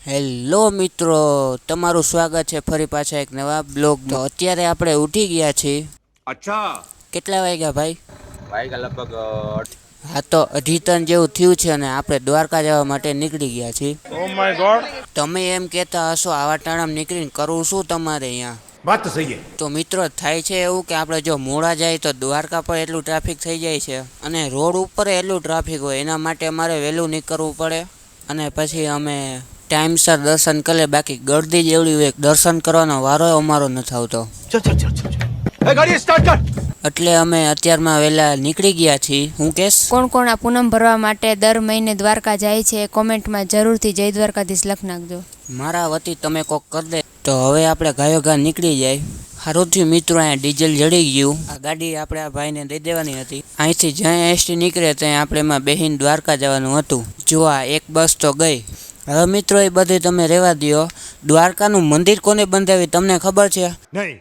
Hello મિત્રો, તમારું સ્વાગત છે ફરી પાછા એક નવા બ્લોગ. તો અત્યારે આપણે ઉઠી ગયા છીએ. અચ્છા. કેટલા વાગ્યા ભાઈ? વાગ્યા લગભગ હા, તો 2:30 જેવું થયું છે અને આપણે દ્વારકા જવા માટે નીકળી ગયા છીએ. Oh my God. તમે એમ કહેતા હશો આવા ટાણામાં નીકળીને કરવું શું તમારે અહીંયા? વાત તો સહી છે. તો મિત્રો થાય છે એવું કે આપણે જો મોડા જાય તો દ્વારકા પર એટલું ટ્રાફિક થઈ જાય છે અને રોડ ઉપર એટલું ટ્રાફિક હોય, એના માટે અમારે વહેલું નીકળવું પડે અને પછી અમે ટાઈમસર દર્શન કરે. બાકી ગળદી જ એવડી હોય, દર્શન કરવાનો વારો અમારો નથી આવતો. ગાડી સ્ટાર્ટ કર. એટલે અમે અત્યારમાં વહેલા નીકળી ગયા છીએ. હું કેસ કોણ કોણ આ પૂનમ ભરવા માટે દર મહિને દ્વારકા જાય છે કોમેન્ટમાં જરૂરથી જય દ્વારકાધીશ લખ નાખજો. મારા વતી તમે કોક કરી દે. તો હવે આપણે ગાયો ઘા નીકળી જાય. સારુંથી મિત્રો, અહીંયા ડીઝલ જડી ગયું. આ ગાડી આપણે આ ભાઈને દઈ દેવાની હતી. અહીંથી જ્યાં એસટી નીકળે ત્યાં આપણે એમાં બેહીને દ્વારકા જવાનું હતું. જો આ એક બસ તો ગઈ. હવે મિત્રો એ બધું તમે રહેવા દો. દ્વારકાનું મંદિર કોને બંધાવ્યું તમને ખબર છે? નહીં.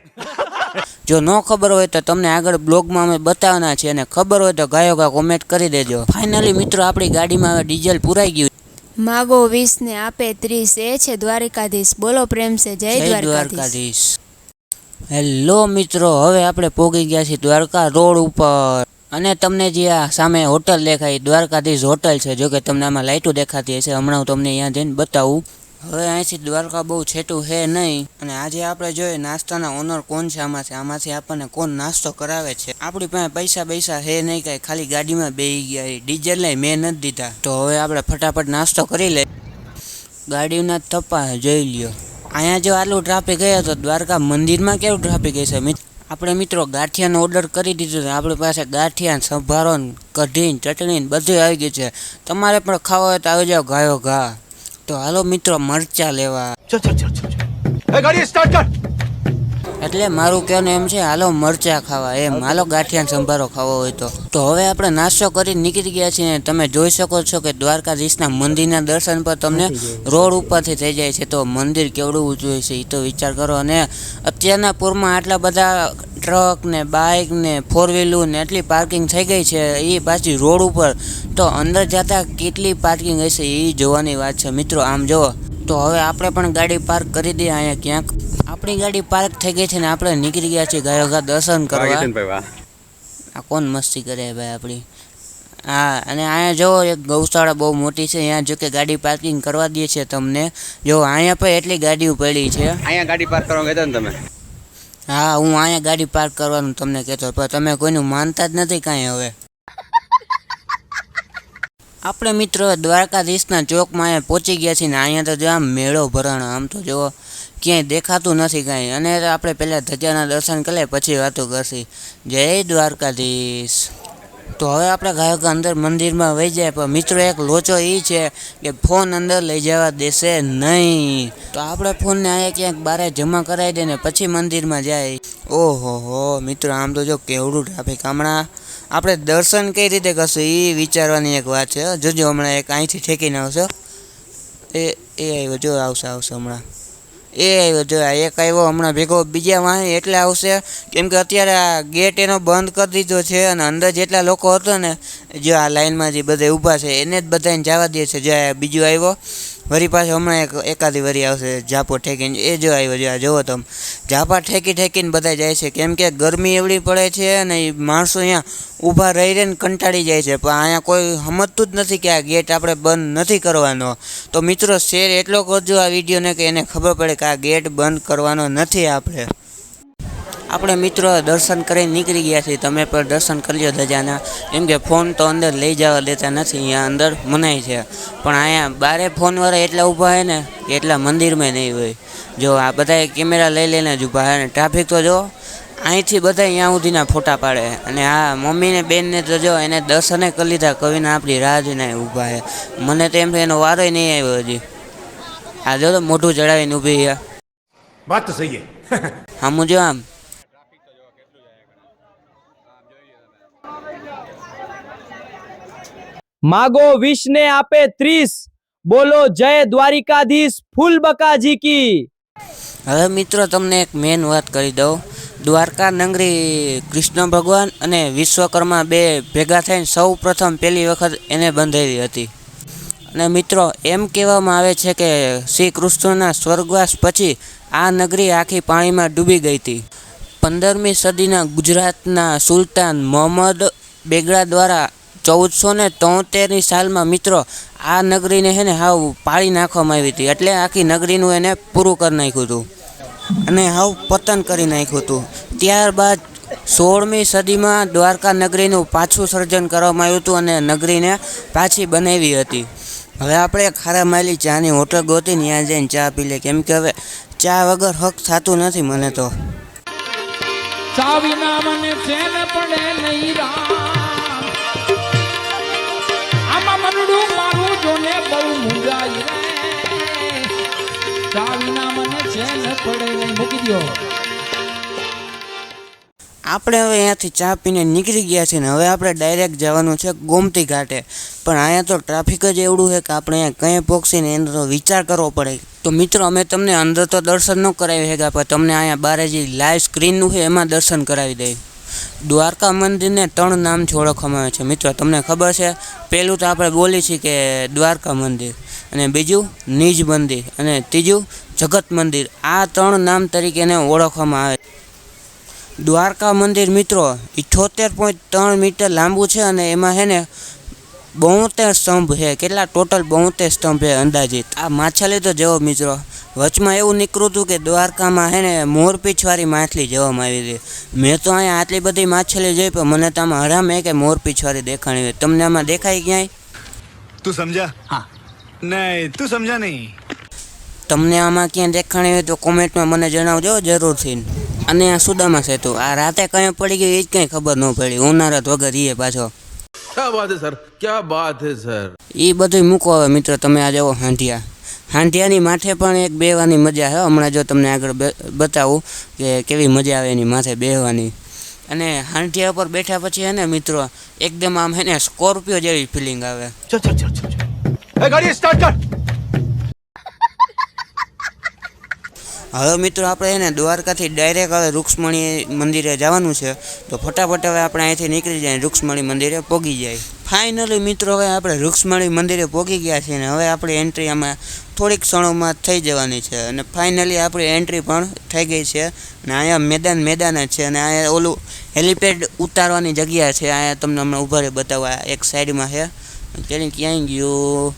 જો ન ખબર હોય તો તમને આગળ બ્લોગમાં અમે બતાવવાના છીએ, અને ખબર હોય તો ગાયો ગા કોમેન્ટ કરી દેજો. ફાઇનલી મિત્રો આપણી ગાડીમાં હવે ડીઝલ પુરાઈ ગયું. માગો 20 ને આપે 30, એ છે દ્વારિકાધીશ. બોલો પ્રેમ છે જય દ્વારકાધીશ. હેલો મિત્રો, હવે આપણે પહોંચી ગયા છીએ દ્વારકા રોડ ઉપર. અને તમને જે આ સામે હોટલ દેખાય દ્વારકાધીશ હોટલ છે. જો કે તમને આમાં લાઇટો દેખાતી હશે, હમણાં હું તમને અહીંયા જઈને બતાવું. હવે અહીંથી દ્વારકા બહુ છેટું છે નહીં. અને આજે આપણે જોઈએ નાસ્તાના ઓનર કોણ છે આમાંથી આપણને કોણ નાસ્તો કરાવે છે. આપણી પાસે પૈસા છે નહીં કાંઈ, ખાલી ગાડીમાં બેસી ગયા. ડીઝલ લઈ મેં નથી દીધા. તો હવે આપણે ફટાફટ નાસ્તો કરી લઈએ. ગાડીના થપ્પા જોઈ લ્યો. અહીંયા જો આટલું ટ્રાફિક ગયા તો દ્વારકા મંદિરમાં કેવું ટ્રાફિક હશે? આપણે મિત્રો ગાંઠિયાનો ઓર્ડર કરી દીધો છે. આપણી પાસે ગાંઠિયા, સંભારો, કઢી, ચટણી બધું આવી ગયું છે. તમારે પણ ખાવા હોય તો આવી જાઓ ગાયો ઘા. તો હાલો મિત્રો મરચા લેવા. ગાડી સ્ટાર્ટ કર. એટલે મારું કહેવાનું એમ છે, હાલો મરચા ખાવા, એમ હાલો ગાંઠિયા સંભારો ખાવો હોય તો હવે આપણે નાસ્તો કરી નીકળી ગયા છીએ. તમે જોઈ શકો છો કે દ્વારકાધીશના મંદિરના દર્શન પર તમને રોડ ઉપરથી થઈ જાય છે. તો મંદિર કેવડું ઊંચું છે એ તો વિચાર કરો. અને અત્યારના પૂરમાં આટલા બધા ટ્રક ને બાઇક ને 4-wheeler ને એટલી પાર્કિંગ થઈ ગઈ છે, એ પાછી રોડ ઉપર. તો અંદર જતા કેટલી પાર્કિંગ હશે એ જોવાની વાત છે મિત્રો. આમ જુઓ. તો હવે આપણે પણ ગાડી પાર્ક કરી દઈએ અહીંયા ક્યાંક. આપણી ગાડી પાર્ક થઈ ગઈ છે ને આપણે નીકળી ગયા છીએ ગાયો ઘા દર્શન કરવા. આ કોણ મસ્તી કરે ભાઈ આપણી? હા, અને અહીંયા જો એક ગૌશાળા બહુ મોટી છે. અહીંયા જો કે ગાડી પાર્કિંગ કરવા દે છે તમને. જો અહીંયા પણ એટલી ગાડીઓ પડી છે. અહીંયા ગાડી પાર્ક કરવા કહેતા ને તમે? હા, હું અહીંયા ગાડી પાર્ક કરવાનું તમને કહેતો, પણ તમે કોઈનું માનતા જ નથી કાંઈ. હવે આપણે મિત્રો દ્વારકાધીશના ચોકમાં અહીંયા પહોંચી ગયા છીએ ને અહીંયા તો જો આમ મેળો ભરાણો. આમ તો જુઓ ક્યાંય દેખાતું નથી કાંઈ. અને આપણે પહેલાં ધજાના દર્શન કરીએ પછી વાતો કરશી. જય દ્વારકાધીશ. તો હવે આપણે ગાયો અંદર મંદિરમાં વહી જાય. પણ મિત્રો એક લોચો એ છે કે ફોન અંદર લઈ જવા દેશે નહીં. તો આપણે ફોનને અહીંયા ક્યાંક બારે જમા કરાવી દે ને પછી મંદિરમાં જાય. ઓહો હો મિત્રો, આમ તો જો કેવડું ટ્રાફિક. હમણાં આપણે દર્શન કઈ રીતે કરશું એ વિચારવાની એક વાત છે. જોજો હમણાં એક અહીંથી ઠેકીને આવશો. એ આવ્યો, જો આવશે હમણાં. એ આવ્યો, જો એક આવ્યો હમણાં ભેગો બીજા વાહન એટલે આવશે. કેમ કે અત્યારે આ ગેટ એનો બંધ કરી દીધો છે અને અંદર જેટલા લોકો હતો ને, જો આ લાઈનમાં જે બધા ઊભા છે એને જ બધાને જવા દે છે. જો બીજો આવ્યો વરી પાછો હમણાં એકાદી વરી આવશે ઝાપો ઠેકીને. એ જો આવ્યો, જો આ જુઓ તમે, ઝાપા ઠેકીને બધા જાય છે. કેમ કે ગરમી એવડી પડે છે અને એ માણસો અહીંયા ઊભા રહીને કંટાળી જાય છે. પણ અહીંયા કોઈ સમજતું જ નથી કે આ ગેટ આપણે બંધ નથી કરવાનો. તો મિત્રો શેર એટલો કરજો આ વિડીયોને કે એને ખબર પડે કે આ ગેટ બંધ કરવાનો નથી. આપણે મિત્રો દર્શન કરીને નીકળી ગયા છીએ. તમે પણ દર્શન કરી લો ધજાના. એમ કે ફોન તો અંદર લઈ જવા દેતા નથી, અહીંયા અંદર મનાય છે. પણ અહીંયા બારે ફોનવાળા એટલા ઊભા હોય ને કે એટલા મંદિરમાં નહીં હોય. જો આ બધા કેમેરા લઈ લઈને જ ઊભા હોય. અને ટ્રાફિક તો જો અહીંથી બધા અહીંયા સુધીના ફોટા પાડે. અને આ મમ્મીને બેનને તો જો એને દર્શને કરી લીધા, કવિને આપણી રાહ જોઈને ઊભા છે. મને તો એમ એનો વારો નહીં આવ્યો હજી. આ જો તો મોઢું ચડાવીને ઊભી છે. વાત તો સહી છે. આમ જો આમ मागो 20 ने आपे 30, बोलो जय द्वारिकाधीश फूल बकाजी की। હવે મિત્રો તમને એક મેન વાત કરી દઉં. દ્વારકા નગરી કૃષ્ણ ભગવાન અને વિશ્વકર્મા બે ભેગા થઈને સૌ પ્રથમ પહેલી વખત એને બંધાવી હતી. અને મિત્રો એમ કહેવામાં આવે છે કે શ્રી કૃષ્ણના સ્વર્ગવાસ પછી આ નગરી આખી પાણીમાં ડૂબી ગઈ હતી. 15મી સદીના ગુજરાતના સુલતાન મોહમ્મદ બેગડા દ્વારા 1473ની સાલમાં મિત્રો આ નગરીને હે ને હાવ પાડી નાખવામાં આવી હતી. એટલે આખી નગરીનું એને પૂરું કરી નાખ્યું હતું અને હાવ પતન કરી નાખ્યું હતું. ત્યારબાદ 16મી સદીમાં દ્વારકા નગરીનું પાછું સર્જન કરવામાં આવ્યું હતું અને નગરીને પાછી બનાવી હતી. હવે આપણે ખારા માયલી ચાની હોટલ ગોતી ત્યાં જઈને ચા પી લે, કેમ કે હવે ચા વગર હક થતું નથી મને તો. ચાવીના મને ચેન પડે નહીં રામ, આમાં મનડું મારું જોને બહુ મુંજાઈ રે, ચાવીના મને ચેન પડે નહીં. મૂકી દો. આપણે હવે અહીંયાથી ચા પીને નીકળી ગયા છીએ ને હવે આપણે ડાયરેક્ટ જવાનું છે ગોમતી ઘાટે. પણ અહીંયા તો ટ્રાફિક જ એવડું છે કે આપણે અહીંયા કંઈ પહોંચીને એનો તો વિચાર કરવો પડે. તો મિત્રો અમે તમને અંદર તો દર્શન ન કરાવી શક્યા, પણ તમને અહીંયા બારે જે લાઈવ સ્ક્રીનનું છે એમાં દર્શન કરાવી દઈએ. દ્વારકા મંદિરને 3 નામથી ઓળખવામાં આવે છે મિત્રો, તમને ખબર છે? પહેલું તો આપણે બોલી છીએ કે દ્વારકા મંદિર, અને બીજું નિજ મંદિર, અને ત્રીજું જગત મંદિર. આ 3 નામ તરીકે એને ઓળખવામાં આવે. દ્વારકા મંદિર મિત્રો 78.3 મીટર લાંબુ છે અને એમાં છે ને 72 સ્તંભ છે. કેટલા ટોટલ? 72 સ્તંભ છે અંદાજિત. આ માછલી તો જુઓ મિત્રો, વચમાં એવું નીકળ્યું હતું કે દ્વારકામાં છે ને મોરપીંછવાળી માછલી જોવામાં આવી હતી. મેં તો અહીંયા આટલી બધી માછલી જોઈ પણ મને તો આમાં હરામ કે મોરપીંછવાળી દેખાણી હોય. તમને આમાં દેખાય ક્યાંય? तू समझा? हाँ. नहीं, तू समझा नहीं. તમને આમાં ક્યાં દેખાણી હોય તો કોમેન્ટમાં મને જણાવજો જરૂરથી. અને આ સુદામા સેતુ આ રાતે કઈ પડી ગયું એ જ કંઈ ખબર ન પડી. ઉનાળા વગર એ પાછો. क्या बात है सर, क्या बात है सर. એ બધું મૂકો હવે મિત્રો. તમે આ જાઓ હાંઢિયા. હાંઢિયાની માથે પણ એક બેહવાની મજા છે. હમણાં જો તમને આગળ બતાવું કે કેવી મજા આવે એની માથે બેહવાની. અને હાંઢિયા પર બેઠા પછી હે ને મિત્રો એકદમ આમ હે ને સ્કોર્પિયો જેવી ફિલિંગ આવે. चल चल चल चल. ए गाड़ी स्टार्ट कर. હવે મિત્રો આપણે એને દ્વારકાથી ડાયરેક્ટ હવે રૂક્ષ્મણી મંદિરે જવાનું છે. તો ફટાફટ હવે આપણે અહીંથી નીકળી જાય, રૂક્ષ્મણી મંદિરે પહોંચી જાય. ફાઇનલી મિત્રો હવે આપણે રૂક્ષ્મણી મંદિરે પહોંચી ગયા છીએ ને હવે આપણી એન્ટ્રી આમાં થોડીક ક્ષણોમાં થઈ જવાની છે. અને ફાઇનલી આપણી એન્ટ્રી પણ થઈ ગઈ છે. અને અહીંયા મેદાન જ છે. અને અહીંયા ઓલું હેલિપેડ ઉતારવાની જગ્યા છે. અહીંયા તમને હમણાં ઊભા રહી બતાવવા એક સાઈડમાં છે. ક્યાંય ગયું?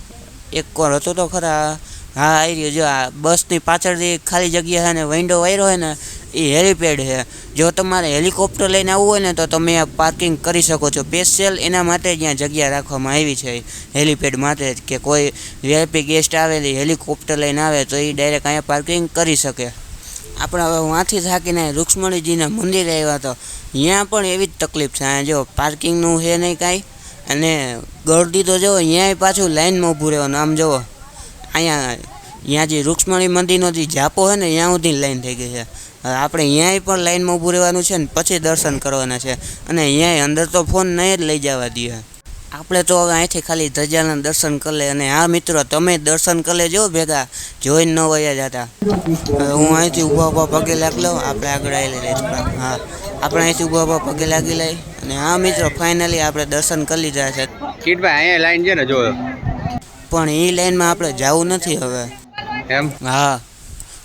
એક કોર હતો તો ખરા. હા આવી રહ્યો. જો આ બસની પાછળથી ખાલી જગ્યા છે ને વિન્ડો વાયરો હોય ને એ હેલિપેડ છે. જો તમારે હેલિકોપ્ટર લઈને આવવું હોય ને તો તમે આ પાર્કિંગ કરી શકો છો. સ્પેશિયલ એના માટે ત્યાં જગ્યા રાખવામાં આવી છે હેલિપેડ માટે, કે કોઈ વીઆઈપી ગેસ્ટ આવે હેલિકોપ્ટર લઈને આવે તો એ ડાયરેક્ટ અહીંયા પાર્કિંગ કરી શકે. આપણે હવે ત્યાંથી થાકીને રૂક્ષ્મણીજીના મંદિરે આવ્યા તો ત્યાં પણ એવી જ તકલીફ છે. અહીંયા જો પાર્કિંગનું છે નહીં કાંઈ, અને ગળદી તો જો અહીંયાય પાછું લાઇનમાં ઊભું રહેવાનું. આમ જુઓ અહીંયા જે રૂક્ષ્મણી મંદિરનો જે જાપો છે ને ત્યાં સુધી લાઈન થઈ ગઈ છે. હવે આપણે અહીંયાય પણ લાઈનમાં ઊભું રહેવાનું છે ને પછી દર્શન કરવાના છે. અને અહીંયાય અંદર તો ફોન નહીં જ લઈ જવા દઈએ. આપણે તો હવે અહીંથી ખાલી ધજાના દર્શન કરી લે. અને હા મિત્રો તમે દર્શન કરી લેજો ભેગા, જોઈને ન વયા જતા. હું અહીંથી ઊભા પગે લાગી લઉં. આપણે આગળ આવી લઈએ. હા આપણે અહીંથી ઊભા પગે લાગી લઈ. અને હા મિત્રો ફાઇનલી આપણે દર્શન કરી લીધા છે. કિટભાઈ અહીંયા લાઈન છે ને જો. પણ એ લાઈનમાં આપણે જવું નથી હવે. એમ? હા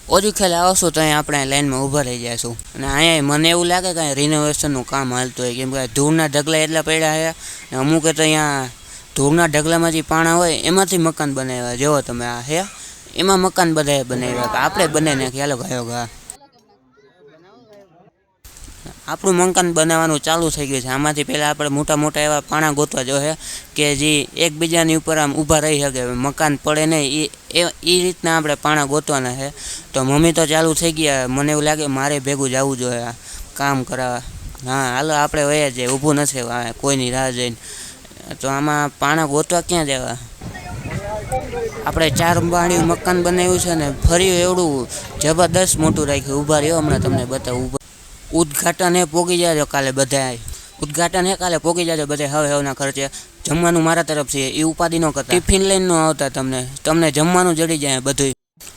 ઓછી ખ્યાલ આવશું તો અહીંયા આપણે લાઈનમાં ઊભા રહી જઈશું. અને અહીંયા મને એવું લાગે કે રિનોવેશનનું કામ હાલતું હોય, કેમ કે ધૂળના ઢગલા એટલા પડ્યા છે. અને અમુકે તો અહીંયા ધૂળના ઢગલામાં જે પાણા હોય એમાંથી મકાન બનાવ્યા. જુઓ તમે આ હે એમાં મકાન બધાએ બનાવ્યા. આપણે બનાવી નાખીએ હાલો ગાયો ઘા. આપણું મકાન બનાવવાનું ચાલુ થઈ ગયું છે. આમાંથી પહેલાં આપણે મોટા મોટા એવા પાણા ગોતવા જોઈએ કે જે એકબીજાની ઉપર આમ ઊભા રહી શકે, મકાન પડે નહીં એ રીતના આપણે પાણા ગોતવાના છે. તો મમ્મી તો ચાલુ થઈ ગયા. મને એવું લાગે મારે ભેગું જવું જોઈએ કામ કરાવવા. હા હાલો આપણે વયા જઈએ, ઊભું નથી કોઈની રાહ જઈને. તો આમાં પાણા ગોતવા ક્યાં જવા? આપણે 4 માળનું મકાન બનાવ્યું છે ને ફરી એવડું જબરદસ્ત મોટું રાખ્યું. ઊભા રહ્યો હમણાં તમને બતાવું. ઉદ્ઘાટન એ પોગી જાજો કાલે બધા. ઉદ્ઘાટન એ કાલે પોગી જાજો બધા. હવના ખર્ચે જમવાનું મારા તરફથી. એ ઉપાધિ ન કરતા. ટિફિન લઈને ન આવતા. તમને જમવાનું જડી જાય બધું.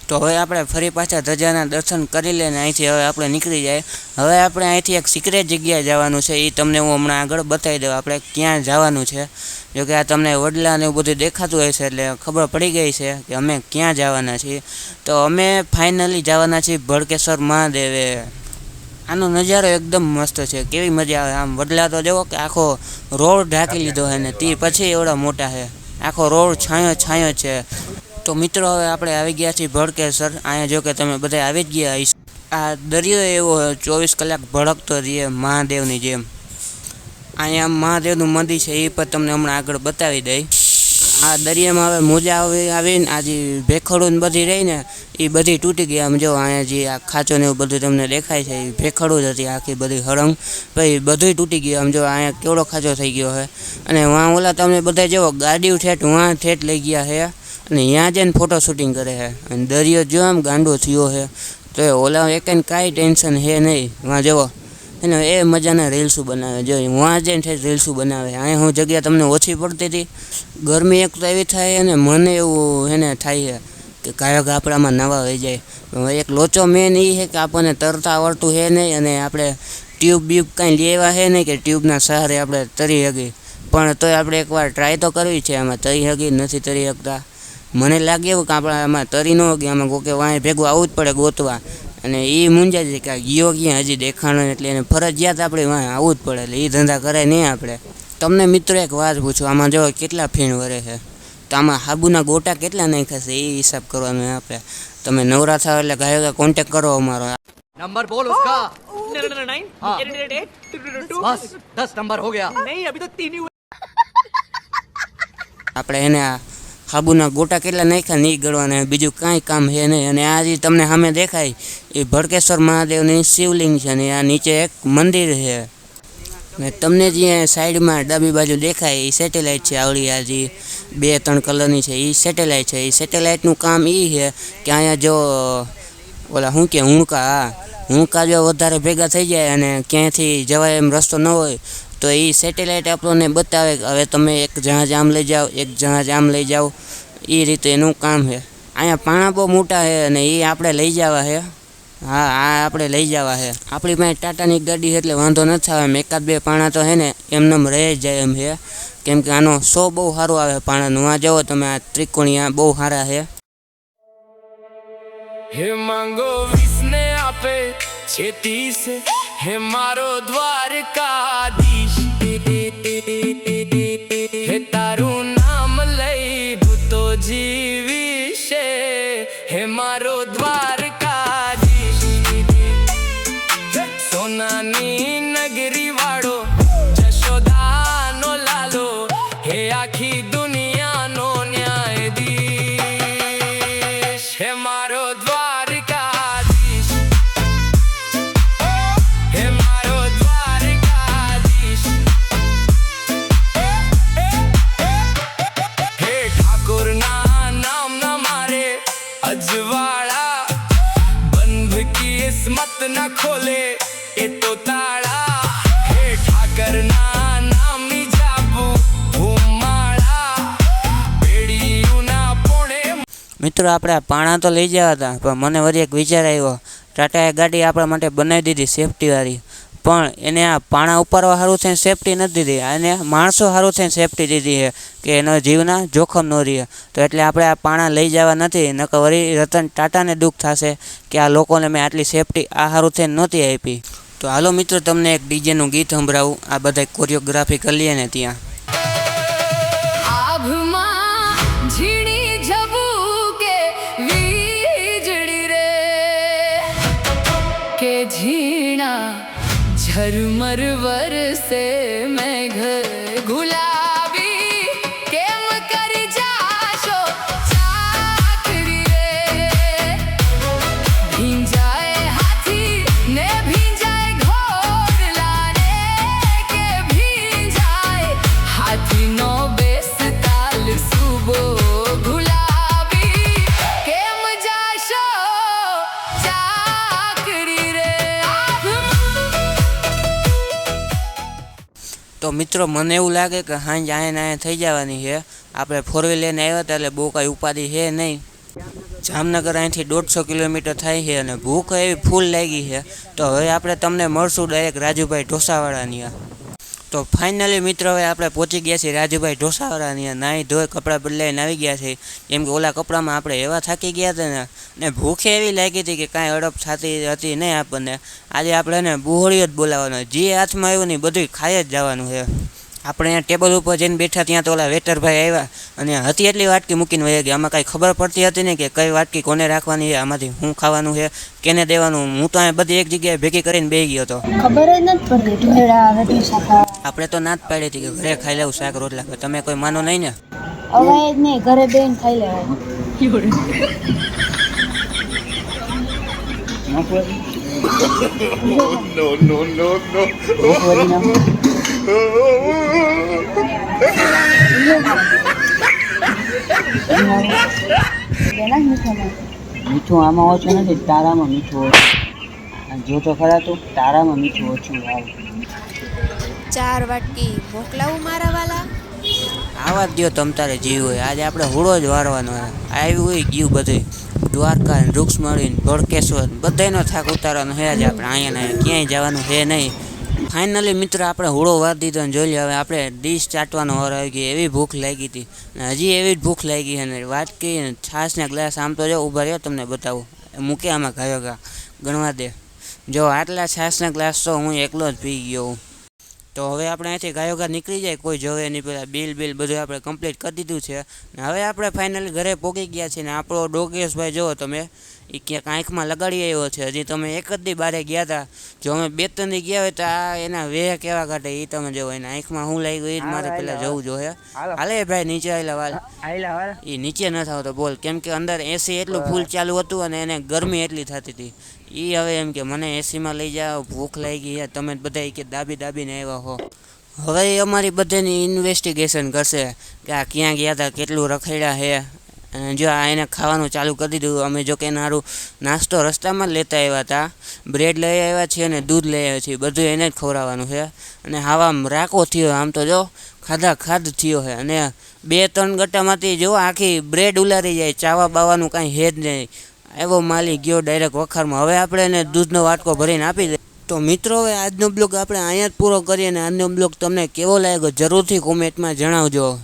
તો હવે આપણે ફરી પાછા ધજાના દર્શન કરી લઈને અહીંથી હવે આપણે નીકળી જાય. હવે આપણે અહીંથી એક સિક્રેટ જગ્યાએ જવાનું છે, એ તમને હું હમણાં આગળ બતાવી દઉં આપણે ક્યાં જવાનું છે. જોકે આ તમને વડલા ને એવું બધું દેખાતું હોય છે એટલે ખબર પડી ગઈ છે કે અમે ક્યાં જવાના છીએ. તો અમે ફાઇનલી જવાના છીએ ભડકેશ્વર મહાદેવે. આનો નજારો એકદમ મસ્ત છે, કેવી મજા આવે. આમ વડલા તો જુઓ કે આખો રોડ ઢાંકી લીધો છે ને તે પછી એવડા મોટા છે, આખો રોડ છાંયો છે. તો મિત્રો હવે આપણે આવી ગયા છીએ ભડકેશ્વર. અહીંયા જો કે તમે બધા આવી જ ગયા હશો. આ દરિયો એવો 24 કલાક ભડકતો રહીએ મહાદેવની જેમ. અહીંયા મહાદેવનું મંદિર છે એ પણ તમને હમણાં આગળ બતાવી દઈ. આ દરિયામાં હવે મોજા આવીને આ જે ભેખડું ને બધી રહી ને એ બધી તૂટી ગઈ. આમ જો અહીંયા જે આ ખાંચો ને એવું બધું તમને દેખાય છે એ ભેખડું જ હતી આખી બધી હળંગ, પછી બધું તૂટી ગયું. આમ જો અહીંયા કેવડો ખાંચો થઈ ગયો છે. અને વાં ઓલા તમે બધા જુઓ ગાડીઓ ઠેઠ લઈ ગયા છે અને ત્યાં જઈને ફોટો શૂટિંગ કરે છે. અને દરિયો જો આમ ગાંડો થયો છે તો એ ઓલા એકને કાંઈ ટેન્શન છે નહીં. વાં જુઓ એને એ મજાના રીલ્સો બનાવે, જો વાં જઈને ઠેઠ રીલ્સો બનાવે. અહીંયા હું જગ્યા તમને ઓછી પડતી હતી, ગરમી એક તો એવી થાય અને મને એવું એને થાય છે કે કાયો આપણામાં નવા વહી જાય. એક લોચો મેન એ છે કે આપણને તરતા આવડતું છે નહીં અને આપણે ટ્યુબ કાંઈ લેવા છે નહીં કે ટ્યુબના સહારે આપણે તરી શકીએ. પણ તોય આપણે એકવાર ટ્રાય તો કરવી છે. આમાં તરી શકી નથી તરી શકતા. મને લાગે એવું કે આપણે આમાં તરી ન હોગી, આમાં કોકે વાંય ભેગું આવવું જ પડે ગોતવા. અને એ મૂંઝાય છે કે ગયો ક્યાં હજી દેખાણો, એટલે એને ફરજિયાત આપણે વાંય આવવું જ પડે. એટલે એ ધંધા કરાય નહીં આપણે. તમને મિત્રો એક વાત પૂછું, આમાં જો કેટલા ફીણ વરે છે, તો આમાં હાબુના ગોટા કેટલા નાખ્યા છે એ હિસાબ કરવાનો આપણે. તમે નવરા થાવ એટલે ગાયો કોન્ટેક્ટ કરો અમારો. नंबर बोल उसका 999 888 बस 10 नंबर हो गया नहीं अभी तो 3 ही આપણે એને આ હાબુના ગોટા કેટલા નાખ્યા નહીં ગળવાના, બીજું કાંઈ કામ છે નહીં. અને આ જે તમને સામે દેખાય એ ભડકેશ્વર મહાદેવની શિવલિંગ છે અને આ નીચે એક મંદિર છે. ને તમને જે સાઈડમાં ડાબી બાજુ દેખાય એ સેટેલાઇટ છે. આવડી આ જે 2-3 કલરની છે એ સેટેલાઇટ છે. એ સેટેલાઇટનું કામ એ છે કે અહીંયા જો ઓલા શું કે હુંકા જો વધારે ભેગા થઈ જાય અને ક્યાંયથી જવાય એમ રસ્તો ન હોય તો એ સેટેલાઇટ આપણને બતાવે કે હવે તમે એક જહાજ આમ લઈ જાઓ, એક જહાજ આમ લઈ જાઓ. એ રીતે એનું કામ છે. અહીંયા પાણા બહુ મોટા છે અને એ આપણે લઈ જવા છે. હા આ આપણે લઈ જવા છે. આપણી પાસે ટાટાની ગાડી છે એટલે વાંધો નથી આવે. એમ 1-2 પાણા તો છે ને એમનેમ રહી જ જાય એમ છે, કેમ કે આનો શો બહુ સારું આવે પાણાનું. આ જુઓ તમે આ ત્રિકોણિયા બહુ સારા છે. હે માંગો વિસને આપે છેતી સે, હે મારો દ્વારકાધીશ. હે તારું નામ લઈ ભૂતો જીવીશે, હે મારો દ્વારકાધીશ. સોનાની નગરી વાળો જશોદાનો લાલો, હે આખી દુનિયાનો ન્યાયાધીશ. હે મારો દ્વારકાધીશ, હે મારો દ્વારકાધીશ. હે ઠાકોરના નામના મારે અજવાળા, બંધ કિસ્મત ના ખોલે એ તો તાળા. હે ઠાકરના નામની જાબુ ઉમાળા, પેડીયુના પોણે. મિત્રો આપણે આ પાણા તો લઈ જવા હતા, પણ મને વળી એક વિચાર આવ્યો. ટાટાએ ગાડી આપણા માટે બનાવી દીધી સેફટીવાળી, પણ એને આ પાણા ઉપાડવા સારું થઈને સેફટી નથી દીધી. અને માણસો સારું થઈને સેફટી દીધી છે કે એનો જીવના જોખમ ન રહે. તો એટલે આપણે આ પાણા લઈ જવા નથી, નકર વળી રતન ટાટાને દુઃખ થશે કે આ લોકોને મેં આટલી સેફટી આ સારું થઈને નહોતી આપી. તો હાલો મિત્રો તમને એક ડીજેનું ગીત સંભળાવું. આ બધા કોરિયોગ્રાફી કરી લઈએ ને ત્યાં. આભમાં ઝીણી ઝબૂકે વીજળી રે, કે ઝીણા ઝરમર વરસે મેઘ ગુલાબી, કેમ કરી જાશો ચાકરી રે. ભીંજાય હાથી ને ભીંજાય ઘોડલા ને, કે ભીંજાય હાથીનો બેસતાલ સુબો ગુલાબી, કેમ જાશો ચાકરી રે. તો મિત્રો મને એવું લાગે કે સાંજ અહીંયા થઈ જવાની છે. આપણે 4 વ્હીલ લઈને આવ્યા હતા એટલે બહુ કાંઈ ઉપાધિ છે નહીં. જામનગર અહીંથી 150 કિલોમીટર થાય છે અને ભૂખ એવી ફૂલ લાગી છે. તો હવે આપણે તમને મળશું ડાયરેક્ટ રાજુભાઈ ઢોસાવાળાની આ. તો ફાઇનલી મિત્રો હવે આપણે પહોંચી ગયા છીએ રાજુભાઈ ઢોસાવાળાની. નાહી ધોઈ કપડાં બદલાઈને આવી ગયા છે, કેમ કે ઓલા કપડામાં આપણે એવા થાકી ગયા હતા ને ભૂખે એવી લાગી હતી કે કાંઈ અડપ થતી હતી નહીં આપણને. આજે આપણે એને બુહોળીઓ જ બોલાવવાનો, જે હાથમાં આવ્યું ને બધું ખાઈ જ જવાનું છે. આપણે અહીંયા ટેબલ ઉપર જઈને બેઠા ત્યાં તો ઓલા વેટરભાઈ આવ્યા અને હતી એટલી વાટકી મૂકીને વહી ગયા. આમાં કાંઈ ખબર પડતી હતી ને કે કઈ વાટકી કોને રાખવાની છે, આમાંથી શું ખાવાનું છે, કેને દેવાનું. હું તો અહીંયા બધી એક જગ્યાએ ભેગી કરીને બેસી ગયો હતો. ખબર જ નથી પડતી ઢોળા રોટલી શાક. આપણે તો ના જ પાડી હતી કે ઘરે ખાઈ લેવું શાક રોટલા. તમે કોઈ માનો નહીં ને? હવે જ નહીં, ઘરે બેન ખાઈ લેવાય. મીઠું આમાં ઓછું નથી, તારામાં મીઠું ઓછું. જો તો ખરા તું, તારામાં મીઠું ઓછું આવે. 4 વાટકી મોકલાવું મારા વાલા. આવા જ દો તમ તારે જીવ હોય. આજે આપણે હુડો જ વારવાનો આવ્યું હોય ગયું બધું. દ્વારકા રૂક્ષ્મણી ભડકેશ્વર બધાનો થાક ઉતારવાનો છે આજે આપણે. અહીંયા ક્યાંય જવાનું છે નહીં. ફાઇનલી મિત્ર આપણે હુડો વાર દીધો ને જોઈ લે હવે આપણે ડીશ ચાટવાનો ઓર આવી ગઈ. એવી ભૂખ લાગી હતી ને હજી એવી જ ભૂખ લાગી છે ને વાટકી છાશના ગ્લાસ આમ તો જો ઊભા રહ્યો તમને બતાવું મૂકે આમાં ગાયો ગા ગણવા દે. જો આટલા છાશના ગ્લાસ તો હું એકલો જ પી ગયો. તો હવે આપણે અહીંથી ગાયોગા નીકળી જાય, કોઈ જોવે નહીં. પેલા બિલ બધું આપણે કમ્પ્લીટ કરી દીધું છે ને હવે આપણે ફાઇનલી ઘરે પહોંચી ગયા છીએ. ને આપણો ડોગેશભાઈ જુઓ તમે, એ ક્યાંક આંખમાં લગાડી આવ્યો છે. હજી તમે એક જ દી બારે ગયા હતા, જો અમે 2-3 દી ગયા હોય તો આ એના વેહ કેવા કાઢે એ તમે જોવો. એના આંખમાં શું લાગ્યું એ જ મારે પહેલાં જવું જોઈએ. હાલે ભાઈ નીચે આવેલા એ નીચે ન થાવ તો બોલ, કેમ કે અંદર એસી એટલું ફૂલ ચાલુ હતું અને એને ગરમી એટલી થતી હતી. એ હવે એમ કે મને એસીમાં લઈ જાઓ, ભૂખ લાગી છે, તમે બધા કે દાબીને આવ્યા હો. હવે એ અમારી બધાની ઇન્વેસ્ટિગેશન કરશે કે આ ક્યાં ગયા હતા, કેટલું રખડ્યા છે. અને જો આ એને ખાવાનું ચાલુ કરી દીધું. અમે જો કે એના સારું નાસ્તો રસ્તામાં જ લેતા આવ્યા હતા. બ્રેડ લઈ આવ્યા છીએ અને દૂધ લઈ આવ્યા છીએ, બધું એને જ ખવડાવવાનું છે. અને આમ રાકો થયો, આમ તો જો ખાધ થયો છે. અને 2-3 ગટ્ટામાંથી જો આખી બ્રેડ ઉલારી જાય, ચાવા બાવાનું કાંઈ હે જ નહીં. એવો માલી ગયો ડાયરેક્ટ વખારમાં. હવે આપણે એને દૂધનો વાટકો ભરીને આપી દે. તો મિત્રો હવે આજનો બ્લોગ આપણે અહીંયા જ પૂરો કરીએ. અને આજનો બ્લોગ તમને કેવો લાગ્યો જરૂરથી કોમેન્ટમાં જણાવજો.